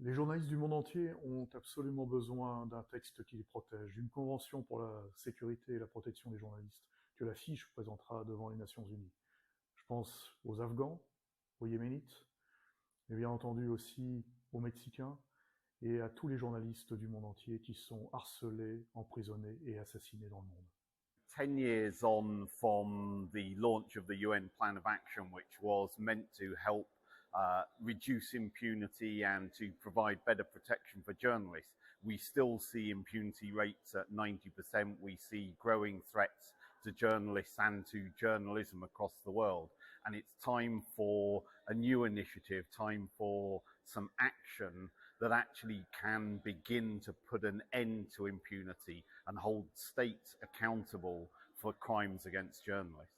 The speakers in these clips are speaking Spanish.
Les journalistes du monde entier ont absolument besoin d'un texte qui les protège, d'une convention pour la sécurité et la protection des journalistes, que la FIP présentera devant les Nations Unies. Je pense aux Afghans, aux Yéménites, mais bien entendu aussi aux Mexicains et à tous les journalistes du monde entier qui sont harcelés, emprisonnés et assassinés dans le monde. 10 years on from the launch of the UN Plan of Action, which was meant to help reduce impunity and to provide better protection for journalists, we still see impunity rates at 90%. We see growing threats to journalists and to journalism across the world. And it's time for a new initiative, time for some action that actually can begin to put an end to impunity and hold states accountable for crimes against journalists.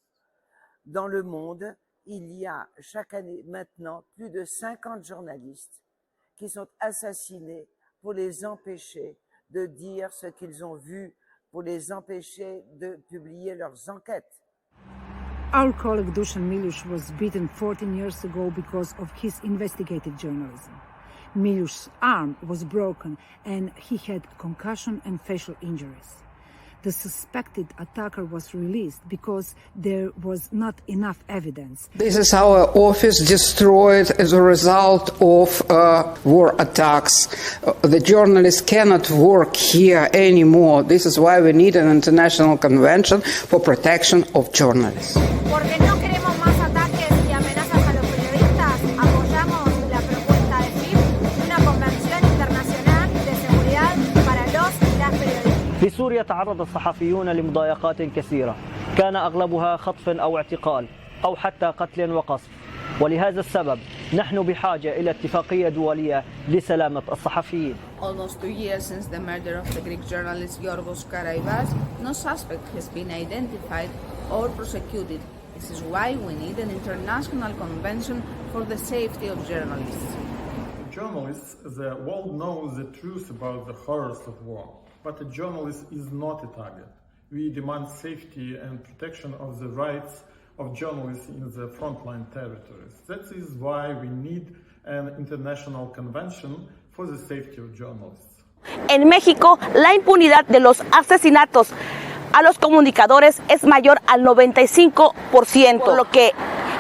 Dans le monde, il y a chaque année maintenant plus de 50 journalistes qui sont assassinés pour les empêcher de dire ce qu'ils ont vu, pour les empêcher de publier leurs enquêtes. Our colleague Dusan Miljuš was beaten 14 years ago because of his investigative journalism. Miljuš's arm was broken and he had concussion and facial injuries. The suspected attacker was released because there was not enough evidence. This is our office destroyed as a result of war attacks. The journalists cannot work here anymore. This is why we need an international convention for protection of journalists. Porque no queremos más ataques y amenazas a los periodistas, apoyamos la propuesta de FIP, una convención internacional de seguridad para los y las periodistas. في سوريا تعرض الصحفيون لمضايقات كثيرة، كان أغلبها خطف أو اعتقال أو حتى قتل وقصف، ولهذا السبب نحن بحاجة إلى اتفاقية دولية لسلامة الصحفيين. Almost 2 years since the murder of the Greek journalist Yorgos Karaibas, no suspect has been identified or prosecuted. This is why we need an international convention for the safety of journalists. Journalists, the world knows the truth about the horrors of war. But a journalist is not a target. We demand safety and protection of the rights of journalists in the frontline territories. That is why we need an international convention for the safety of journalists. En México, la impunidad de los asesinatos a los comunicadores es mayor al 95%, por lo que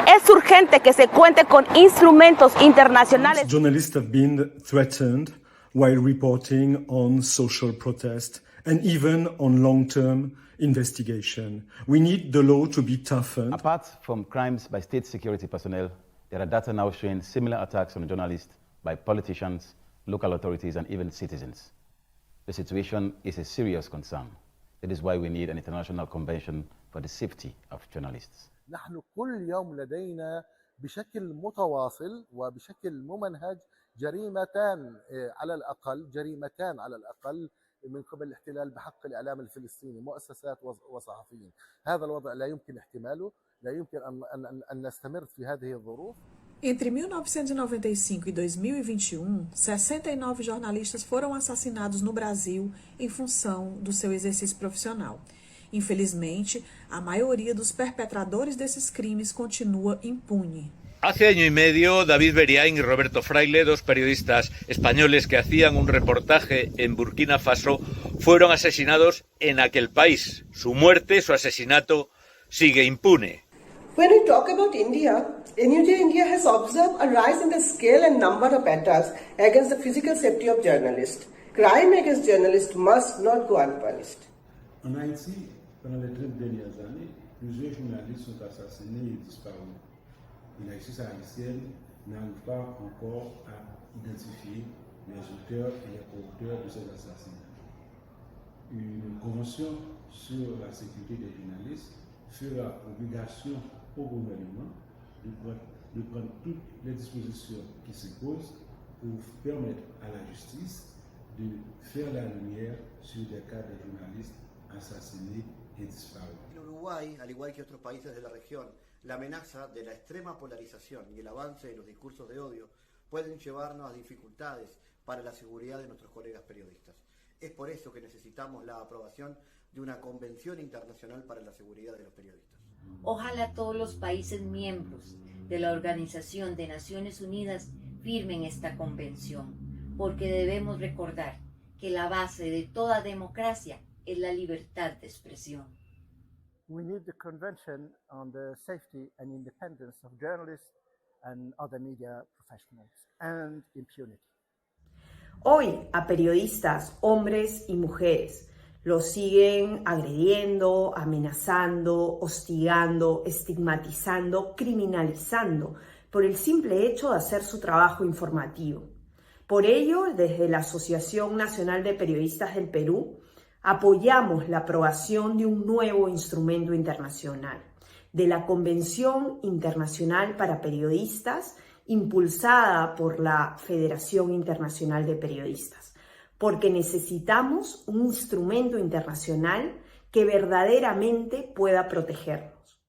es urgente que se cuente con instrumentos internacionales. Journalists have been threatened while reporting on social protest and even on long-term investigation. We need the law to be toughened. Apart from crimes by state security personnel, there are data now showing similar attacks on journalists by politicians, local authorities, and even citizens. The situation is a serious concern. That is why we need an international convention for the safety of journalists. نحن كل يوم لدينا بشكل متواصل وبشكل ممنهج جريمتان على الأقل من قبل الاحتلال بحق الإعلام الفلسطيني مؤسسات وصحفيين. هذا الوضع لا يمكن احتماله، لا يمكن أن نستمر في هذه الظروف. Entre 1995 e 2021, 69 jornalistas foram assassinados no Brasil em função do seu exercício profissional. Infelizmente, a maioria dos perpetradores desses crimes continua impune. Hace año y medio, David Beriain y Roberto Fraile, dos periodistas españoles que hacían un reportaje en Burkina Faso, fueron asesinados en aquel país. Su muerte, su asesinato, sigue impune. When we talk about India, India has observed a rise in the scale and number of attacks against the physical safety of journalists. Crime against journalists must not go unpunished. En Haïti, pendant les 30 dernières années, plusieurs journalistes sont assassinés et disparus. La justice haïtienne n'arrive pas encore à identifier les auteurs et les co-auteurs de ces assassinats. Une convention sur la sécurité des journalistes fera obligation au gouvernement de prendre toutes les dispositions qui s'imposent pour permettre à la justice de faire la lumière sur des cas de journalistes assassinés et disparus. En Uruguay, al igual que otros países de la región, la amenaza de la extrema polarización y el avance de los discursos de odio pueden llevarnos a dificultades para la seguridad de nuestros colegas periodistas. Es por eso que necesitamos la aprobación de una Convención Internacional para la Seguridad de los Periodistas. Ojalá todos los países miembros de la Organización de Naciones Unidas firmen esta convención, porque debemos recordar que la base de toda democracia es la libertad de expresión. We need the Convention on the Safety and Independence of Journalists and Other Media Professionals and Impunity. Hoy a periodistas, hombres y mujeres, los siguen agrediendo, amenazando, hostigando, estigmatizando, criminalizando por el simple hecho de hacer su trabajo informativo. Por ello, desde la Asociación Nacional de Periodistas del Perú, apoyamos la aprobación de un nuevo instrumento internacional, de la Convención Internacional para Periodistas, impulsada por la Federación Internacional de Periodistas, porque necesitamos un instrumento internacional que verdaderamente pueda protegernos.